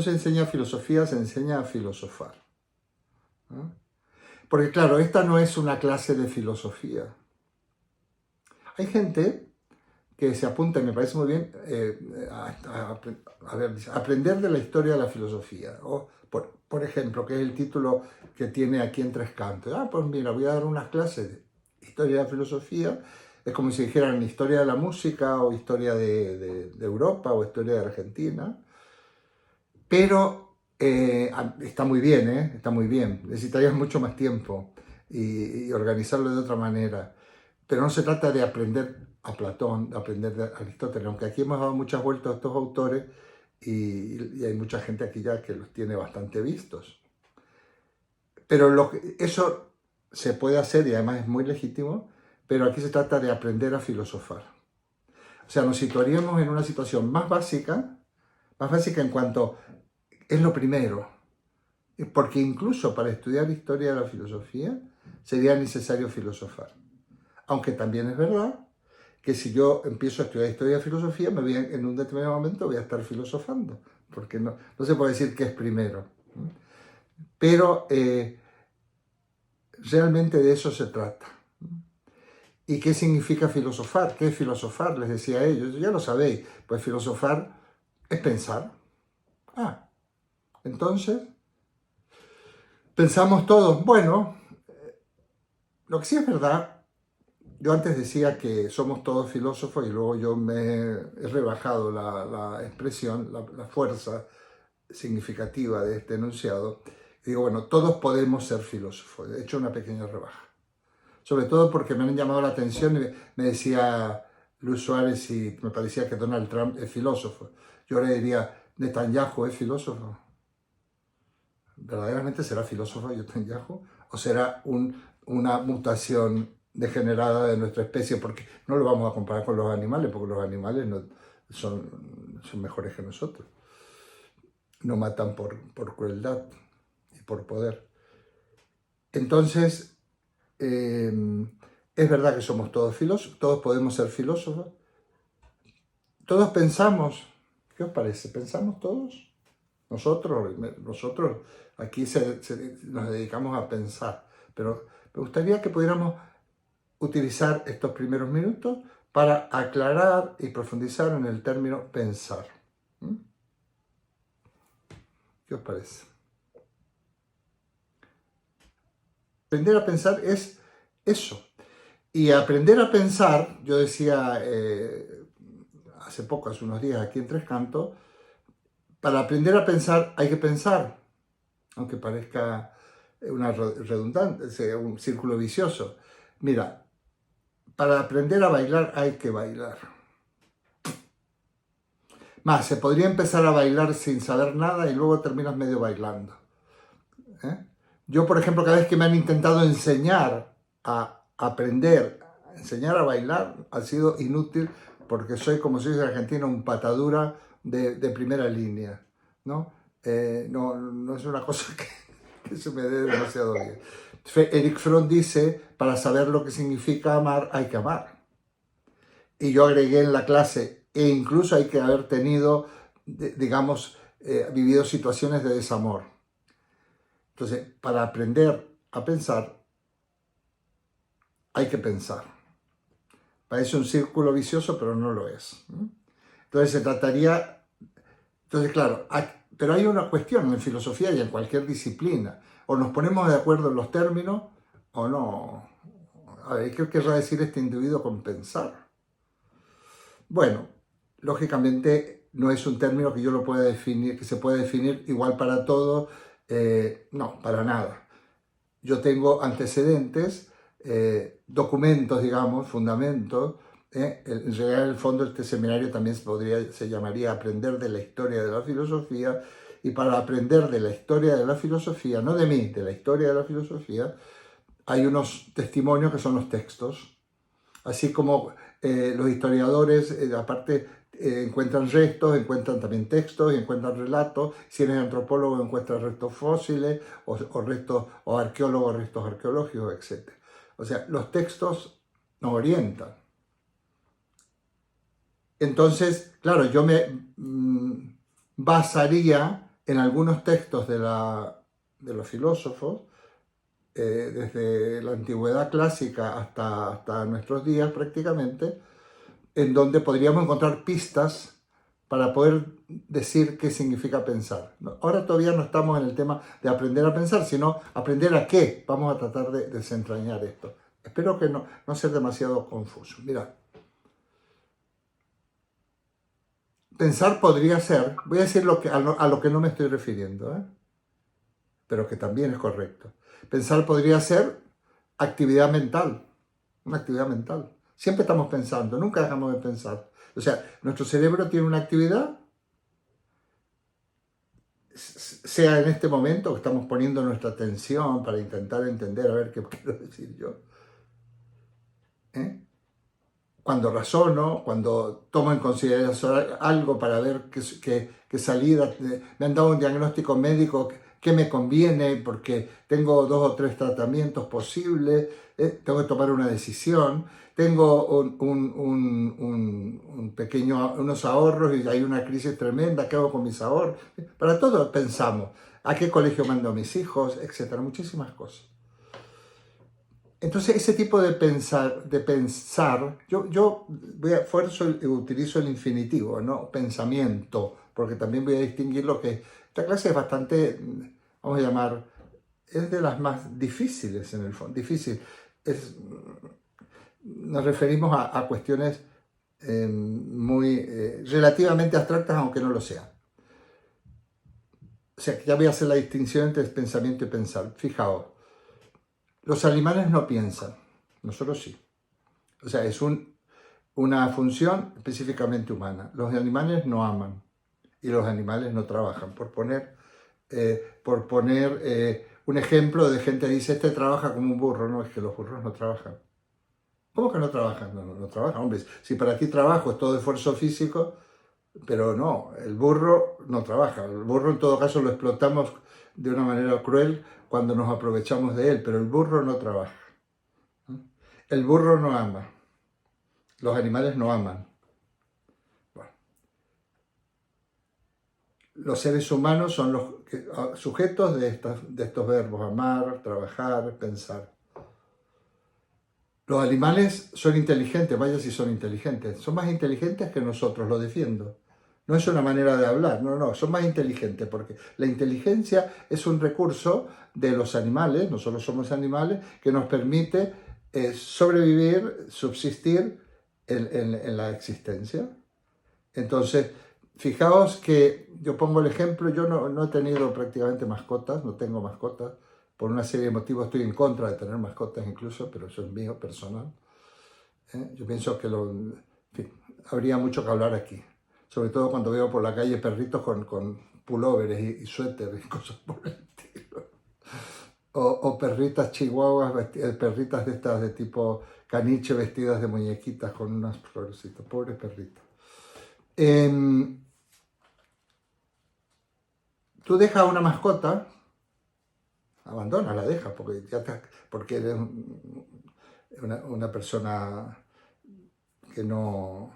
se enseña filosofía, se enseña a filosofar, ¿no? Porque claro, esta no es una clase de filosofía. Hay gente que se apunta, y me parece muy bien, a ver, aprender de la historia de la filosofía. O, por ejemplo, que es el título que tiene aquí en Tres Cantos. Pues mira, voy a dar unas clases de historia de la filosofía. Es como si dijeran historia de la música, o historia de Europa, o historia de Argentina. Pero está muy bien, ¿eh? Está muy bien. Necesitarías mucho más tiempo y organizarlo de otra manera. Pero no se trata de aprender a Platón, de aprender de Aristóteles, aunque aquí hemos dado muchas vueltas a estos autores y hay mucha gente aquí ya que los tiene bastante vistos. Pero eso se puede hacer y además es muy legítimo, pero aquí se trata de aprender a filosofar. O sea, nos situaríamos en una situación más básica en cuanto es lo primero, porque incluso para estudiar historia de la filosofía sería necesario filosofar. Aunque también es verdad que si yo empiezo a estudiar historia de filosofía, en un determinado momento voy a estar filosofando, porque no se puede decir que es primero. Pero realmente de eso se trata. ¿Y qué significa filosofar? ¿Qué es filosofar? Les decía a ellos, ya lo sabéis, pues filosofar es pensar. Entonces, pensamos todos, bueno, lo que sí es verdad, yo antes decía que somos todos filósofos y luego yo me he rebajado la expresión, la fuerza significativa de este enunciado. Digo, bueno, todos podemos ser filósofos. He hecho una pequeña rebaja. Sobre todo porque me han llamado la atención y me decía Luis Suárez y me parecía que Donald Trump es filósofo. Yo le diría, ¿Netanyahu es filósofo? ¿Verdaderamente será filósofo Netanyahu? ¿O será una mutación degenerada de nuestra especie? Porque no lo vamos a comparar con los animales, porque los animales no, son mejores que nosotros. No matan por crueldad y por poder. Entonces, es verdad que somos todos filósofos, todos podemos ser filósofos, todos pensamos. ¿Qué os parece? ¿Pensamos todos? Nosotros aquí nos dedicamos a pensar, pero me gustaría que pudiéramos utilizar estos primeros minutos para aclarar y profundizar en el término pensar. ¿Qué os parece? Aprender a pensar es eso. Y aprender a pensar, yo decía hace poco, hace unos días aquí en Tres Cantos, para aprender a pensar hay que pensar, aunque parezca una redundante, un círculo vicioso. Mira, para aprender a bailar hay que bailar. Más, se podría empezar a bailar sin saber nada y luego terminas medio bailando. Yo, por ejemplo, cada vez que me han intentado enseñar a aprender, a enseñar a bailar, ha sido inútil porque soy, como se dice en Argentina, un patadura de primera línea, ¿no? No es una cosa que se me dé demasiado bien. Erich Fromm dice, para saber lo que significa amar, hay que amar. Y yo agregué en la clase, e incluso hay que haber tenido, digamos, vivido situaciones de desamor. Entonces, para aprender a pensar, hay que pensar. Parece un círculo vicioso, pero no lo es. Entonces se trataría... Entonces, claro, pero hay una cuestión en filosofía y en cualquier disciplina. O nos ponemos de acuerdo en los términos o no. A ver, ¿qué querrá decir este individuo con pensar? Bueno, lógicamente no es un término que yo lo pueda definir, que se pueda definir igual para todos. No, para nada. Yo tengo antecedentes, documentos, digamos, fundamentos. En realidad, en el fondo, este seminario también se llamaría Aprender de la Historia de la Filosofía. Y para aprender de la historia de la filosofía, no de mí, de la historia de la filosofía, hay unos testimonios que son los textos. Así como los historiadores, aparte, encuentran restos, encuentran también textos y encuentran relatos. Si eres antropólogo, encuentras restos fósiles o restos, o arqueólogos, restos arqueológicos, etc. O sea, los textos nos orientan. Entonces, claro, yo me basaría en algunos textos de los filósofos, desde la antigüedad clásica hasta nuestros días prácticamente, en donde podríamos encontrar pistas para poder decir qué significa pensar. Ahora todavía no estamos en el tema de aprender a pensar, sino aprender a qué. Vamos a tratar de desentrañar esto. Espero que no sea demasiado confuso. Mira, pensar podría ser, voy a decir a lo que no me estoy refiriendo, pero que también es correcto. Pensar podría ser actividad mental, una actividad mental. Siempre estamos pensando, nunca dejamos de pensar. O sea, nuestro cerebro tiene una actividad, sea en este momento que estamos poniendo nuestra atención para intentar entender, a ver qué quiero decir yo. ¿Eh? Cuando razono, cuando tomo en consideración algo para ver qué salida, me han dado un diagnóstico médico que me conviene porque tengo 2 o 3 tratamientos posibles, tengo que tomar una decisión, tengo unos ahorros y hay una crisis tremenda, ¿qué hago con mis ahorros? Para todo pensamos, ¿a qué colegio mando a mis hijos? Etcétera, muchísimas cosas. Entonces, ese tipo de pensar, yo utilizo el infinitivo, ¿no? Pensamiento, porque también voy a distinguir lo que... Esta clase es bastante, vamos a llamar, es de las más difíciles en el fondo. Difícil. Nos referimos a cuestiones relativamente abstractas, aunque no lo sean. O sea, ya voy a hacer la distinción entre pensamiento y pensar. Fijaos, los animales no piensan, nosotros sí. O sea, es una función específicamente humana. Los animales no aman y los animales no trabajan. Por poner un ejemplo de gente que dice, este trabaja como un burro. No, es que los burros no trabajan. ¿Cómo que no trabajan? No trabajan. Hombre, si para ti trabajo es todo esfuerzo físico, pero no, el burro no trabaja. El burro en todo caso lo explotamos de una manera cruel cuando nos aprovechamos de él, pero el burro no trabaja. El burro no ama. Los animales no aman. Bueno, los seres humanos son los sujetos de estos verbos, amar, trabajar, pensar. Los animales son inteligentes, vaya si son inteligentes. Son más inteligentes que nosotros, lo defiendo. No es una manera de hablar, no, son más inteligentes porque la inteligencia es un recurso de los animales, nosotros somos animales, que nos permite sobrevivir, subsistir en la existencia. Entonces, fijaos que yo pongo el ejemplo, yo no he tenido prácticamente mascotas, no tengo mascotas, por una serie de motivos estoy en contra de tener mascotas incluso, pero eso es mío, personal. Yo pienso que en fin, habría mucho que hablar aquí, sobre todo cuando veo por la calle perritos con pulóveres y suéteres y cosas por el estilo. O perritas chihuahuas, perritas de estas de tipo caniche vestidas de muñequitas con unas florecitas, pobres perritas. Tú dejas una mascota, abandona, la dejas, porque eres una persona que no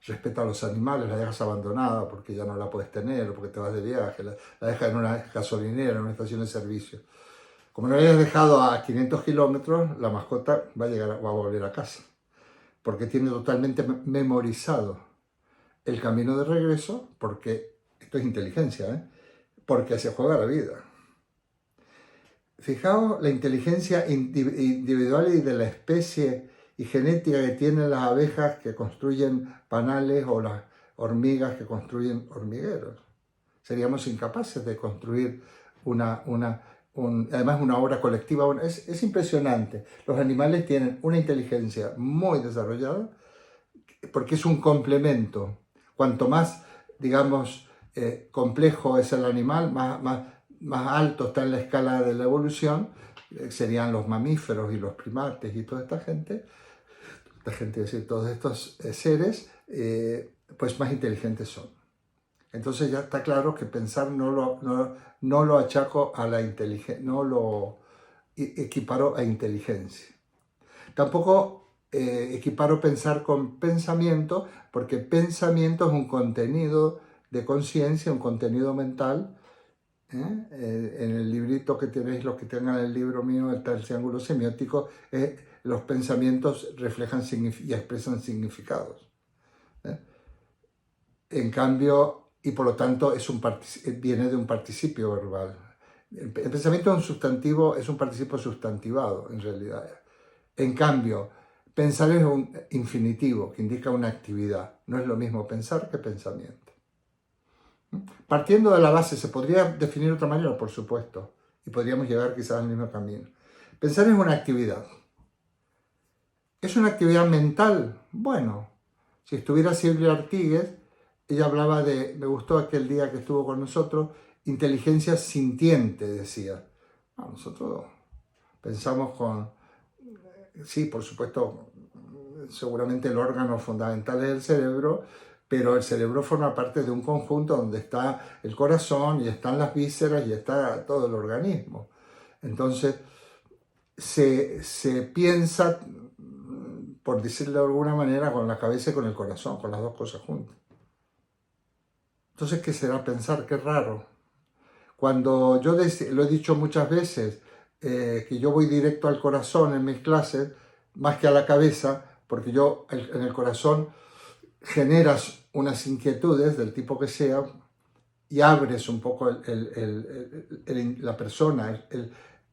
respeta a los animales, la dejas abandonada porque ya no la puedes tener, o porque te vas de viaje, la dejas en una gasolinera, en una estación de servicio. Como no la hayas dejado a 500 kilómetros, la mascota va a volver a casa, porque tiene totalmente memorizado el camino de regreso, porque esto es inteligencia, porque se juega la vida. Fijaos la inteligencia individual y de la especie y genética que tienen las abejas que construyen panales o las hormigas que construyen hormigueros. Seríamos incapaces de construir además una obra colectiva. Es impresionante. Los animales tienen una inteligencia muy desarrollada porque es un complemento. Cuanto más, digamos, complejo es el animal, más alto está en la escala de la evolución, serían los mamíferos y los primates y toda esta gente, es decir, todos estos seres, pues más inteligentes son. Entonces ya está claro que pensar no lo achaco a la inteligencia, no lo equiparo a inteligencia. Tampoco equiparo pensar con pensamiento, porque pensamiento es un contenido de conciencia, un contenido mental, En el librito que tenéis, los que tengan el libro mío, está el triángulo semiótico, los pensamientos reflejan y expresan significados. ¿Eh? En cambio, y por lo tanto viene de un participio verbal. El pensamiento es un sustantivo, es un participio sustantivado en realidad. En cambio, pensar es un infinitivo que indica una actividad. No es lo mismo pensar que pensamiento. Partiendo de la base, se podría definir de otra manera, por supuesto, y podríamos llegar quizás al mismo camino. Pensar es una actividad. ¿Es una actividad mental? Bueno, si estuviera Silvia Artigues, ella hablaba de, me gustó aquel día que estuvo con nosotros, inteligencia sintiente, decía. Nosotros pensamos con, sí, por supuesto, seguramente el órgano fundamental es el cerebro, pero el cerebro forma parte de un conjunto donde está el corazón y están las vísceras y está todo el organismo. Entonces, se piensa, por decirlo de alguna manera, con la cabeza y con el corazón, con las dos cosas juntas. Entonces, ¿qué será pensar? Qué raro. Cuando yo lo he dicho muchas veces, que yo voy directo al corazón en mis clases, más que a la cabeza, porque yo en el corazón generas unas inquietudes del tipo que sea y abres un poco la persona,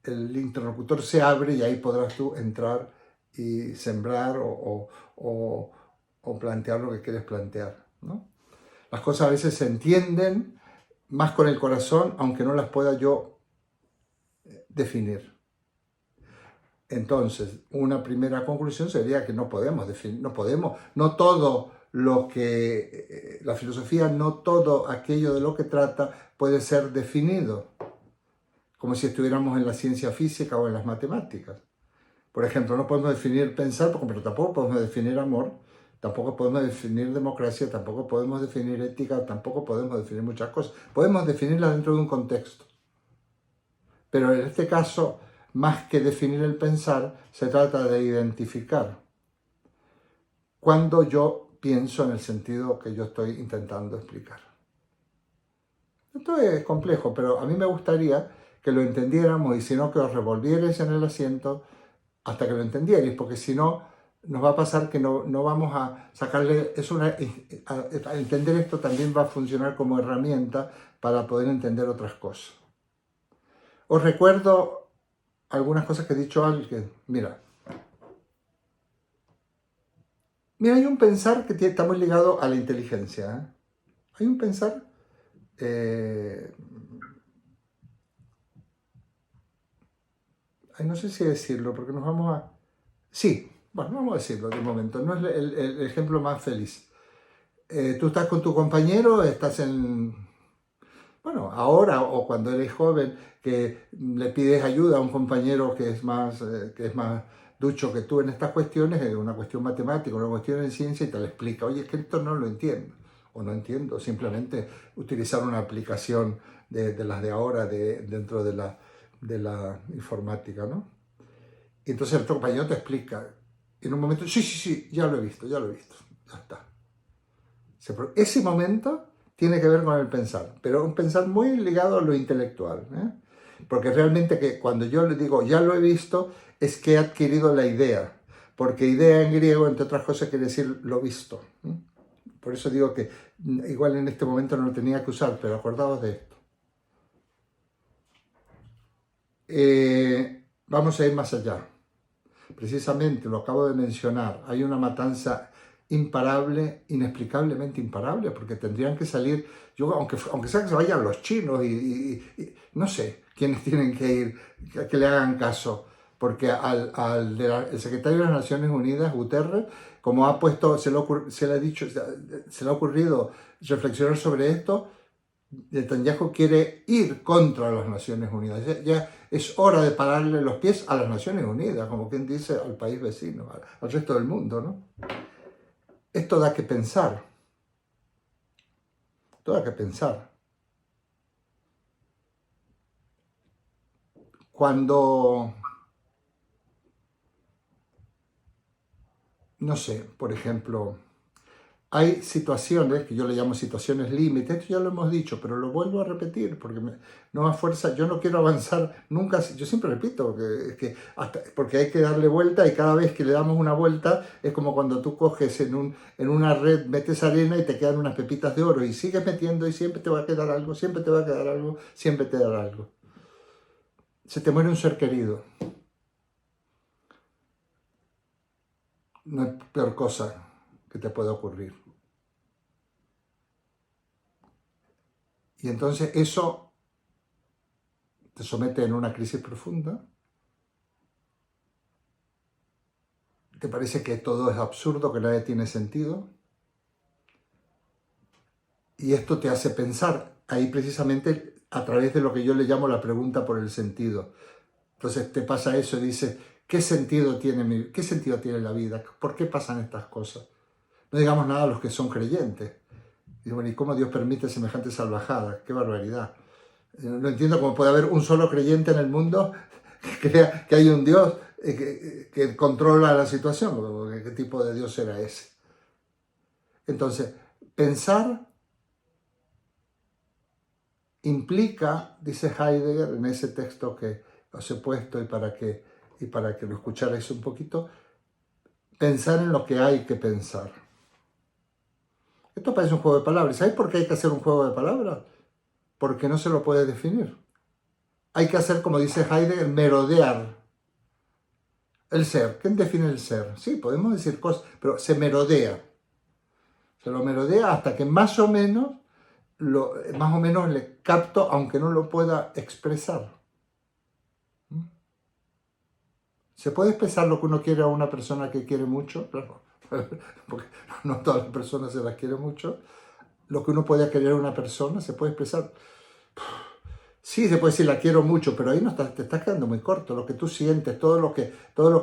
el interlocutor se abre y ahí podrás tú entrar y sembrar o plantear lo que quieres plantear, ¿no? Las cosas a veces se entienden más con el corazón, aunque no las pueda yo definir. Entonces, una primera conclusión sería que no podemos definir, no todo lo que, la filosofía, no todo aquello de lo que trata puede ser definido, como si estuviéramos en la ciencia física o en las matemáticas. Por ejemplo, no podemos definir pensar, pero tampoco podemos definir amor, tampoco podemos definir democracia, tampoco podemos definir ética, tampoco podemos definir muchas cosas. Podemos definirlas dentro de un contexto. Pero en este caso, más que definir el pensar, se trata de identificar cuando yo pienso en el sentido que yo estoy intentando explicar. Esto es complejo, pero a mí me gustaría que lo entendiéramos y si no, que os revolvierais en el asiento hasta que lo entendierais, porque si no, nos va a pasar que no vamos a sacarle... a entender esto también va a funcionar como herramienta para poder entender otras cosas. Os recuerdo algunas cosas que he dicho antes. Mira, hay un pensar que está muy ligado a la inteligencia. Hay un pensar... no sé si decirlo, porque nos vamos a... Sí, bueno, vamos a decirlo de momento. No es el ejemplo más feliz. Tú estás con tu compañero, estás en... Bueno, ahora o cuando eres joven, que le pides ayuda a un compañero que es más ducho que tú en estas cuestiones, es una cuestión matemática, una cuestión en ciencia, y te lo explica. Oye, es que esto no lo entiendo. O no entiendo, simplemente utilizar una aplicación de las de ahora dentro de la informática, ¿no? Y entonces el otro compañero te explica. Y en un momento, sí, ya lo he visto, ya está. Ese momento tiene que ver con el pensar, pero un pensar muy ligado a lo intelectual, ¿eh? Porque realmente que cuando yo le digo ya lo he visto, es que he adquirido la idea, porque idea en griego, entre otras cosas, quiere decir lo visto, ¿eh? Por eso digo que igual en este momento no lo tenía que usar, pero acordaos de esto. Vamos a ir más allá. Precisamente, lo acabo de mencionar, hay una matanza imparable, inexplicablemente imparable, porque tendrían que salir, aunque sea que se vayan los chinos y no sé quiénes tienen que ir, que le hagan caso, porque el secretario de las Naciones Unidas, Guterres, como ha puesto, se le ha ocurrido reflexionar sobre esto, Netanyahu quiere ir contra las Naciones Unidas. Ya es hora de pararle los pies a las Naciones Unidas, como quien dice, al país vecino, al resto del mundo, ¿no? Esto da que pensar. Esto da que pensar. Cuando, no sé, por ejemplo, hay situaciones, que yo le llamo situaciones límite, esto ya lo hemos dicho, pero lo vuelvo a repetir, porque no a fuerza, yo no quiero avanzar nunca, yo siempre repito, porque hay que darle vuelta y cada vez que le damos una vuelta es como cuando tú coges en una red, metes arena y te quedan unas pepitas de oro y sigues metiendo y siempre te va a quedar algo, siempre te va a quedar algo, siempre te dará algo. Se te muere un ser querido. No hay peor cosa que te pueda ocurrir. Y entonces eso te somete en una crisis profunda. Te parece que todo es absurdo, que nada tiene sentido. Y esto te hace pensar ahí precisamente a través de lo que yo le llamo la pregunta por el sentido. Entonces te pasa eso y dices, ¿qué sentido tiene la vida? ¿Por qué pasan estas cosas? No digamos nada a los que son creyentes. Y bueno, ¿y cómo Dios permite semejante salvajada? ¡Qué barbaridad! No entiendo cómo puede haber un solo creyente en el mundo que crea que hay un Dios que controla la situación. ¿Qué tipo de Dios era ese? Entonces, pensar implica, dice Heidegger en ese texto que os he puesto y para que lo escucharais un poquito, pensar en lo que hay que pensar. Esto parece un juego de palabras. ¿Sabéis por qué hay que hacer un juego de palabras? Porque no se lo puede definir. Hay que hacer, como dice Heidegger, merodear. El ser. ¿Quién define el ser? Sí, podemos decir cosas, pero se merodea. Se lo merodea hasta que más o menos le capto, aunque no lo pueda expresar. ¿Se puede expresar lo que uno quiere a una persona que quiere mucho? Claro, porque no todas las personas se las quiere mucho. Lo que uno puede querer a una persona, ¿se puede expresar? Sí, se puede decir la quiero mucho, pero ahí no te estás quedando muy corto. Lo que tú sientes, todo lo que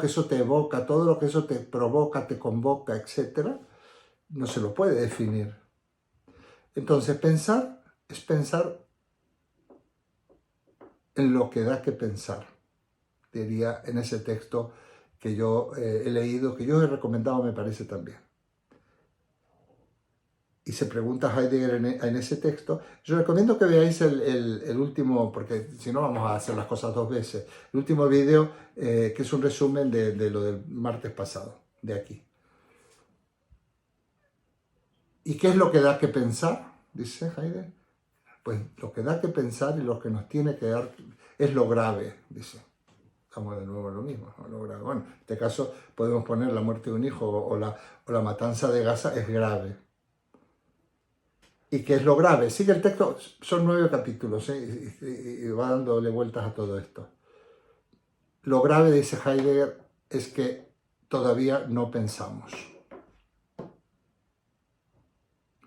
eso te evoca, todo lo que eso te provoca, te convoca, etc., no se lo puede definir. Entonces, pensar es pensar en lo que da que pensar, diría en ese texto que yo he leído, que yo he recomendado, me parece también. Y se pregunta Heidegger en ese texto. Yo recomiendo que veáis el último, porque si no vamos a hacer las cosas dos veces, el último vídeo, que es un resumen de lo del martes pasado, de aquí. ¿Y qué es lo que da que pensar? Dice Heidegger. Pues lo que da que pensar y lo que nos tiene que dar es lo grave, dice. Estamos de nuevo en lo mismo, ¿no? Lo grave. Bueno, en este caso podemos poner la muerte de un hijo o la matanza de Gaza es grave. ¿Y qué es lo grave? Sigue el texto, son 9 capítulos, y va dándole vueltas a todo esto. Lo grave, dice Heidegger, es que todavía no pensamos.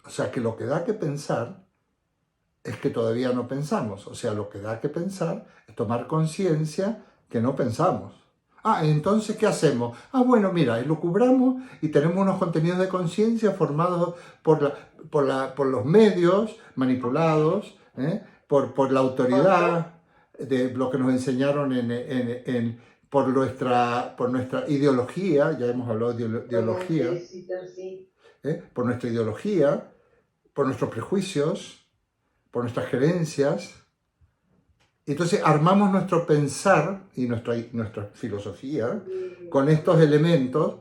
O sea, que lo que da que pensar es que todavía no pensamos. O sea, lo que da que pensar es tomar conciencia que no pensamos. Ah, entonces, ¿qué hacemos? Ah, bueno, mira, elucubramos y tenemos unos contenidos de conciencia formados por los medios manipulados, por la autoridad, de lo que nos enseñaron por nuestra ideología, ya hemos hablado de ideología, por nuestra ideología, por nuestros prejuicios, por nuestras creencias. Entonces armamos nuestro pensar y nuestra filosofía con estos elementos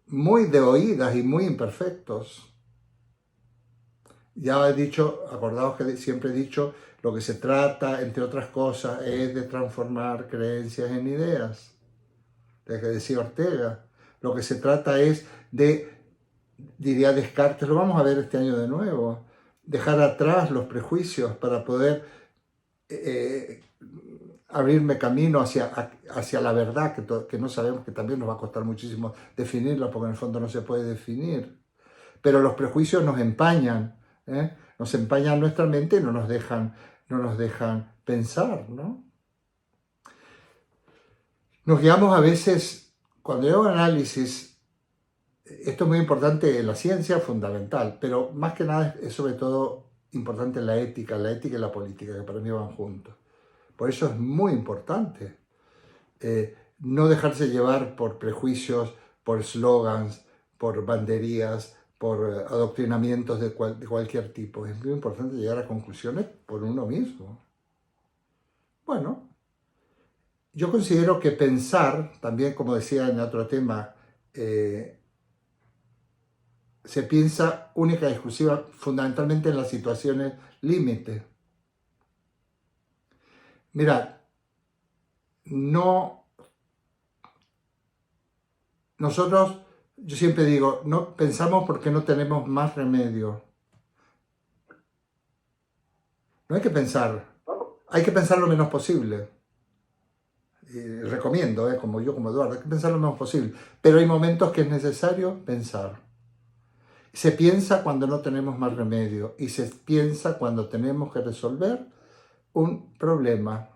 muy de oídas y muy imperfectos. Ya he dicho, acordaos que siempre he dicho, lo que se trata, entre otras cosas, es de transformar creencias en ideas. De que decía Ortega. Lo que se trata es de, diría Descartes, lo vamos a ver este año de nuevo, dejar atrás los prejuicios para poder abrirme camino hacia la verdad, que no sabemos, que también nos va a costar muchísimo definirla, porque en el fondo no se puede definir. Pero los prejuicios nos empañan, nos empañan nuestra mente y no nos dejan pensar, ¿no? Nos guiamos a veces, cuando yo hago análisis, esto es muy importante en la ciencia, fundamental, pero más que nada es sobre todo importante en la ética y la política, que para mí van juntos. Por eso es muy importante no dejarse llevar por prejuicios, por slogans, por banderías, adoctrinamientos de cualquier tipo. Es muy importante llegar a conclusiones por uno mismo. Bueno, yo considero que pensar, también como decía en otro tema, se piensa única y exclusiva, fundamentalmente en las situaciones límite. Mira, nosotros, yo siempre digo, no pensamos porque no tenemos más remedio. No hay que pensar, hay que pensar lo menos posible. Y recomiendo, como Eduardo, hay que pensar lo menos posible. Pero hay momentos que es necesario pensar. Se piensa cuando no tenemos más remedio y se piensa cuando tenemos que resolver un problema.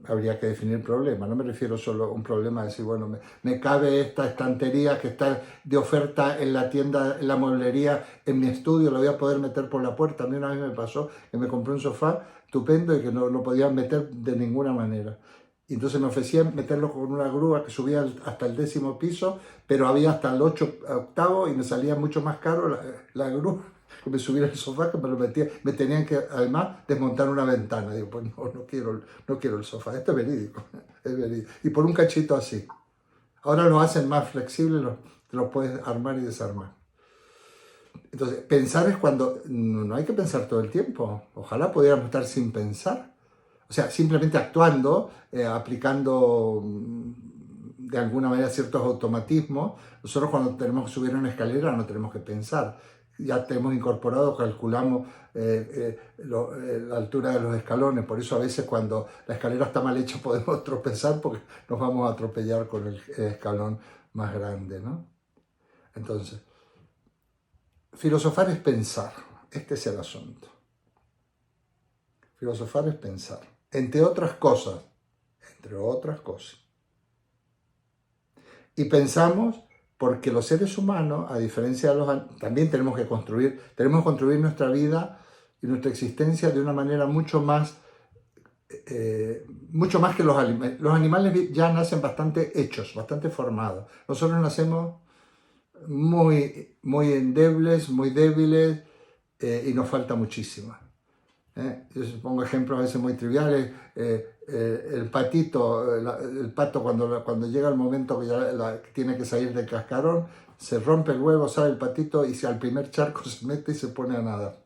Habría que definir problema, no me refiero solo a un problema de decir, bueno, me cabe esta estantería que está de oferta en la tienda, en la mueblería, en mi estudio, la voy a poder meter por la puerta. A mí una vez me pasó que me compré un sofá estupendo y que no lo podía meter de ninguna manera. Y entonces me ofrecían meterlo con una grúa que subía hasta el 10º piso, pero había hasta el 8º y me salía mucho más caro la grúa que me subiera el sofá, que me lo metía, me tenían que además desmontar una ventana. Digo, pues no quiero el sofá, esto es verídico, es verídico. Y por un cachito así. Ahora lo hacen más flexible, lo puedes armar y desarmar. Entonces, pensar es cuando no hay que pensar todo el tiempo. Ojalá pudiéramos estar sin pensar. O sea, simplemente actuando, aplicando de alguna manera ciertos automatismos. Nosotros cuando tenemos que subir una escalera no tenemos que pensar. Ya tenemos incorporado, calculamos la altura de los escalones. Por eso a veces cuando la escalera está mal hecha podemos tropezar porque nos vamos a atropellar con el escalón más grande, ¿no? Entonces, filosofar es pensar. Este es el asunto. Filosofar es pensar. Entre otras cosas. Y pensamos porque los seres humanos, a diferencia de los también tenemos que construir nuestra vida y nuestra existencia de una manera mucho más que los animales. Los animales ya nacen bastante hechos, bastante formados. Nosotros nacemos muy endebles, muy débiles y nos falta muchísimo. Yo pongo ejemplos a veces muy triviales. El patito, el pato cuando llega el momento que ya tiene que salir del cascarón, se rompe el huevo, sale el patito y si al primer charco se mete y se pone a nadar.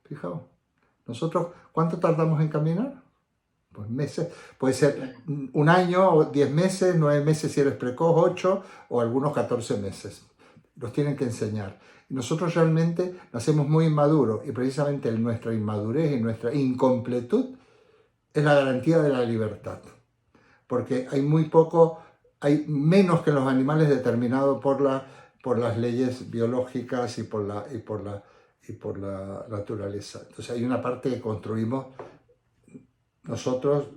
Fijaos, nosotros, ¿cuánto tardamos en caminar? Pues meses, puede ser un año, o 10 meses, 9 meses si eres precoz, 8 o algunos 14 meses. Los tienen que enseñar. Y nosotros realmente nacemos muy inmaduros y precisamente nuestra inmadurez y nuestra incompletud es la garantía de la libertad. Porque hay menos que los animales determinado por las leyes biológicas y por la naturaleza. Entonces hay una parte que construimos nosotros,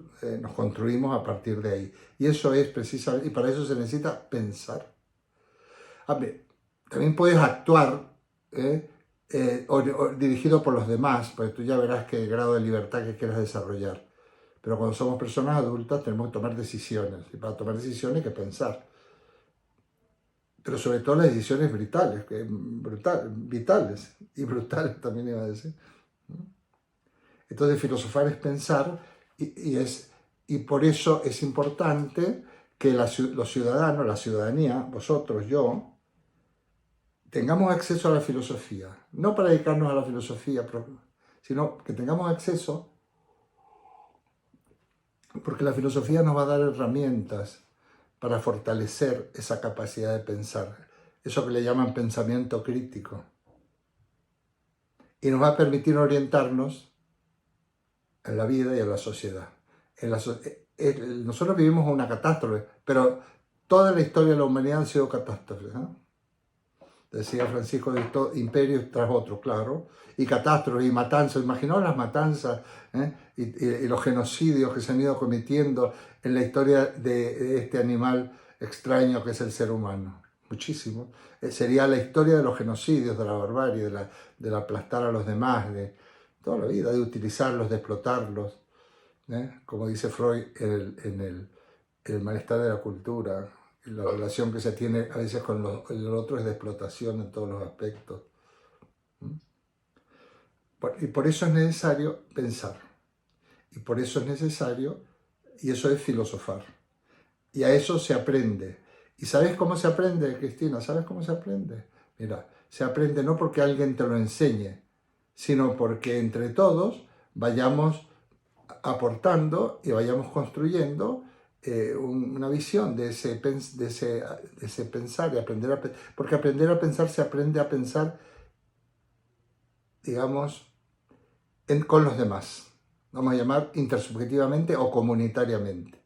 nos construimos a partir de ahí. Y eso es precisamente, y para eso se necesita pensar. A ver, también puedes actuar o dirigido por los demás, porque tú ya verás qué grado de libertad que quieras desarrollar. Pero cuando somos personas adultas tenemos que tomar decisiones. Y para tomar decisiones hay que pensar. Pero sobre todo las decisiones vitales. Y brutales también iba a decir. Entonces filosofar es pensar y por eso es importante que los ciudadanos, la ciudadanía, vosotros, yo, tengamos acceso a la filosofía. No para dedicarnos a la filosofía, sino que tengamos acceso porque la filosofía nos va a dar herramientas para fortalecer esa capacidad de pensar, eso que le llaman pensamiento crítico. Y nos va a permitir orientarnos en la vida y en la sociedad. Nosotros vivimos una catástrofe, pero toda la historia de la humanidad han sido catástrofes. Decía Francisco de imperios tras otros, claro, y catástrofes y matanzas. Imaginaos las matanzas y los genocidios que se han ido cometiendo en la historia de este animal extraño que es el ser humano. Muchísimo. Sería la historia de los genocidios, de la barbarie, de aplastar a los demás, de toda la vida, de utilizarlos, de explotarlos. Como dice Freud en el malestar de la cultura, Y la relación que se tiene a veces con el otro es de explotación en todos los aspectos. Y por eso es necesario pensar. Y por eso es necesario, y eso es filosofar. Y a eso se aprende. ¿Y sabes cómo se aprende, Cristina? ¿Sabes cómo se aprende? Mira, se aprende no porque alguien te lo enseñe, sino porque entre todos vayamos aportando y vayamos construyendo una visión de ese pensar y aprender a pensar. Porque aprender a pensar se aprende a pensar, digamos, con los demás. Vamos a llamar intersubjetivamente o comunitariamente.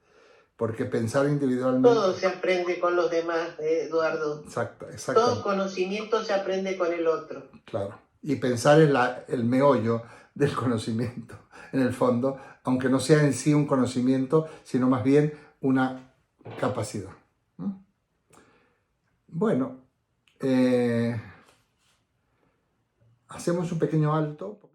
Porque pensar individualmente... Todo se aprende con los demás, Eduardo. Exactamente. Todo conocimiento se aprende con el otro. Claro. Y pensar es el meollo del conocimiento, en el fondo, aunque no sea en sí un conocimiento, sino más bien una capacidad. Bueno, hacemos un pequeño alto.